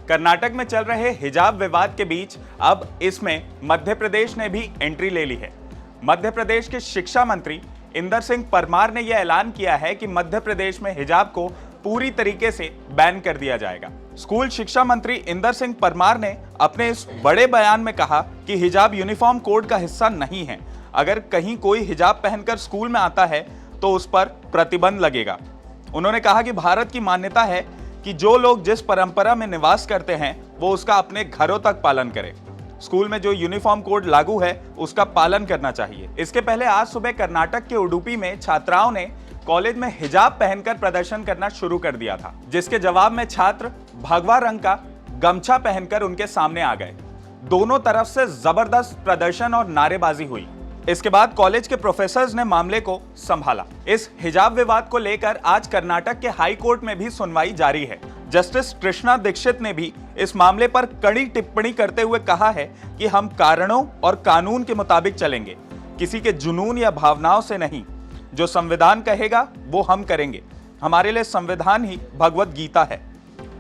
कर्नाटक में चल रहे हिजाब विवाद के बीच अब इसमें मध्य प्रदेश ने भी एंट्री ले ली है। मध्य प्रदेश के शिक्षा मंत्री इंदर सिंह परमार ने यह ऐलान किया है कि मध्य प्रदेश में हिजाब को पूरी तरीके से बैन कर दिया जाएगा। स्कूल शिक्षा मंत्री इंदर सिंह परमार ने अपने इस बड़े बयान में कहा कि हिजाब यूनिफॉर्म कोड का हिस्सा नहीं है। अगर कहीं कोई हिजाब पहनकर स्कूल में आता है तो उस पर प्रतिबंध लगेगा। उन्होंने कहा कि भारत की मान्यता है कि जो लोग जिस परंपरा में निवास करते हैं वो उसका अपने घरों तक पालन करें। स्कूल में जो यूनिफॉर्म कोड लागू है उसका पालन करना चाहिए। इसके पहले आज सुबह कर्नाटक के उडुपी में छात्राओं ने कॉलेज में हिजाब पहनकर प्रदर्शन करना शुरू कर दिया था, जिसके जवाब में छात्र भगवा रंग का गमछा पहनकर उनके सामने आ गए। दोनों तरफ से जबरदस्त प्रदर्शन और नारेबाजी हुई। इसके बाद कॉलेज के प्रोफेसर्स ने मामले को संभाला। इस हिजाब विवाद को लेकर आज कर्नाटक के हाई कोर्ट में भी सुनवाई जारी है। जस्टिस कृष्णा दीक्षित ने भी इस मामले पर कड़ी टिप्पणी करते हुए कहा है कि हम कारणों और कानून के मुताबिक चलेंगे, किसी के जुनून या भावनाओं से नहीं। जो संविधान कहेगा वो हम करेंगे। हमारे लिए संविधान ही भगवत गीता है।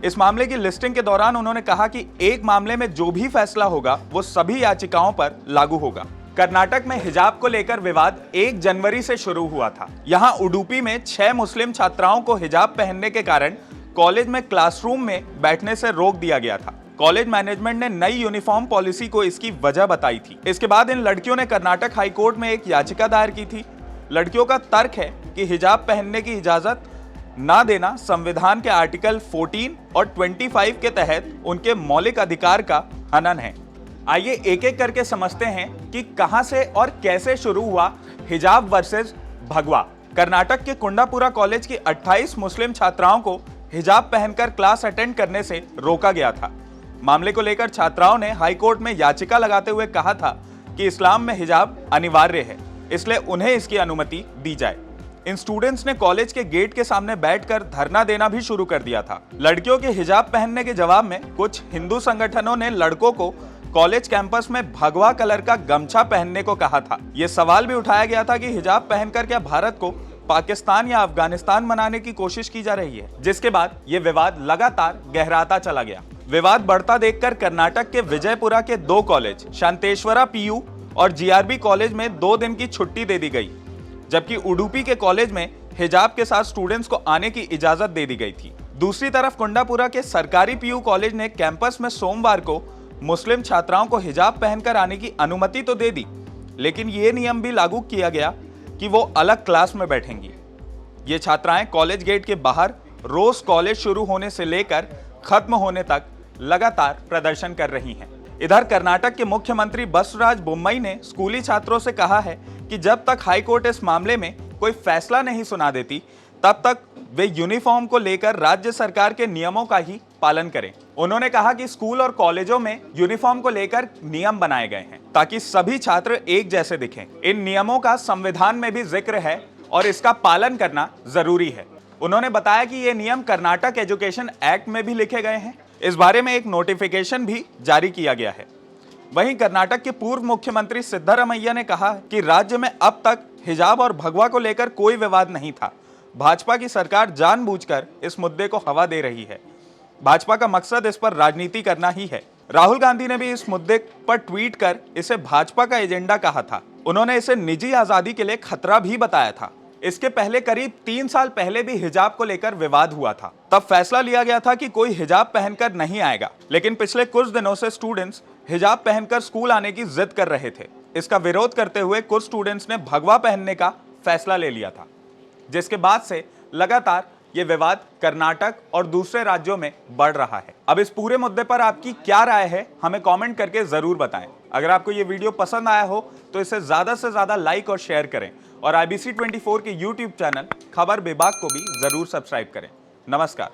इस मामले की लिस्टिंग के दौरान उन्होंने कहा कि एक मामले में जो भी फैसला होगा वो सभी याचिकाओं पर लागू होगा। कर्नाटक में हिजाब को लेकर विवाद 1 जनवरी से शुरू हुआ था। यहाँ उडुपी में 6 मुस्लिम छात्राओं को हिजाब पहनने के कारण कॉलेज में क्लासरूम में बैठने से रोक दिया गया था। कॉलेज मैनेजमेंट ने नई यूनिफॉर्म पॉलिसी को इसकी वजह बताई थी। इसके बाद इन लड़कियों ने कर्नाटक हाई कोर्ट में एक याचिका दायर की थी। लड़कियों का तर्क है कि हिजाब पहनने की इजाजत ना देना संविधान के आर्टिकल 14 और 25 के तहत उनके मौलिक अधिकार का हनन है। आइए एक एक करके समझते हैं कि कहां से और कैसे शुरू हुआ हिजाब वर्सेस भगवा। कर्नाटक के कुंडापुरा कॉलेज की 28 मुस्लिम छात्राओं को हिजाब पहनकर क्लास अटेंड करने से रोका गया था। मामले को लेकर छात्राओं ने हाई कोर्ट में याचिका लगाते हुए कहा था कि इस्लाम में हिजाब अनिवार्य है, इसलिए उन्हें इसकी अनुमति दी जाए। इन स्टूडेंट्स ने कॉलेज के गेट के सामने बैठकर धरना देना भी शुरू कर दिया था। लड़कियों के हिजाब पहनने के जवाब में कुछ हिंदू संगठनों ने लड़कों को कॉलेज कैंपस में भगवा कलर का गमछा पहनने को कहा था। यह सवाल भी उठाया गया था कि हिजाब पहनकर क्या भारत को पाकिस्तान या अफगानिस्तान बनाने की कोशिश की जा रही है, जिसके बाद यह विवाद लगातार गहराता चला गया। विवाद बढ़ता देखकर कर्नाटक के विजयपुरा के 2 कॉलेज शांतेश्वरा पीयू और जीआरबी कॉलेज में 2 दिन की छुट्टी दे दी गई, जबकि उडुपी के कॉलेज में हिजाब के साथ स्टूडेंट्स को आने की इजाजत दे दी गई थी। दूसरी तरफ कुंडापुरा के सरकारी पीयू कॉलेज ने कैंपस में सोमवार को मुस्लिम छात्राओं को हिजाब पहनकर आने की अनुमति तो दे दी, लेकिन यह नियम भी लागू किया गया कि वो अलग क्लास में बैठेंगी। ये छात्राएं कॉलेज गेट के बाहर रोज कॉलेज शुरू होने से लेकर खत्म होने तक लगातार प्रदर्शन कर रही हैं। इधर कर्नाटक के मुख्यमंत्री बसवराज बोम्मई ने स्कूली छात्रों से कहा है कि जब तक हाईकोर्ट इस मामले में कोई फैसला नहीं सुना देती तब तक वे यूनिफॉर्म को लेकर राज्य सरकार के नियमों का ही पालन करें। उन्होंने कहा कि स्कूल और कॉलेजों में यूनिफॉर्म को लेकर नियम बनाए गए हैं ताकि सभी छात्र एक जैसे दिखें। इन नियमों का संविधान में भी जिक्र है और इसका पालन करना जरूरी है। उन्होंने बताया कि ये नियम कर्नाटक एजुकेशन एक्ट में भी लिखे गए हैं। इस बारे में एक नोटिफिकेशन भी जारी किया गया है। वहीं कर्नाटक के पूर्व मुख्यमंत्री सिद्धरामैया ने कहा कि राज्य में अब तक हिजाब और भगवा को लेकर कोई विवाद नहीं था। भाजपा की सरकार जानबूझकर इस मुद्दे को हवा दे रही है। भाजपा का मकसद इस पर राजनीति करना ही है। राहुल गांधी ने भी इस मुद्दे पर ट्वीट कर इसे भाजपा का एजेंडा कहा था। उन्होंने इसे निजी आजादी के लिए खतरा भी बताया था। इसके पहले करीब 3 साल पहले भी हिजाब को लेकर विवाद हुआ था। तब फैसला लिया गया था कि कोई हिजाब पहनकर नहीं आएगा, लेकिन पिछले कुछ दिनों से स्टूडेंट्स हिजाब पहनकर स्कूल आने की जिद कर रहे थे। इसका विरोध करते हुए कुछ स्टूडेंट्स ने भगवा पहनने का फैसला ले लिया था, जिसके बाद से लगातार ये विवाद कर्नाटक और दूसरे राज्यों में बढ़ रहा है। अब इस पूरे मुद्दे पर आपकी क्या राय है, हमें कमेंट करके जरूर बताएं। अगर आपको ये वीडियो पसंद आया हो तो इसे ज्यादा से ज्यादा लाइक और शेयर करें और IBC 24 के YouTube चैनल खबर विभाग को भी जरूर सब्सक्राइब करें। नमस्कार।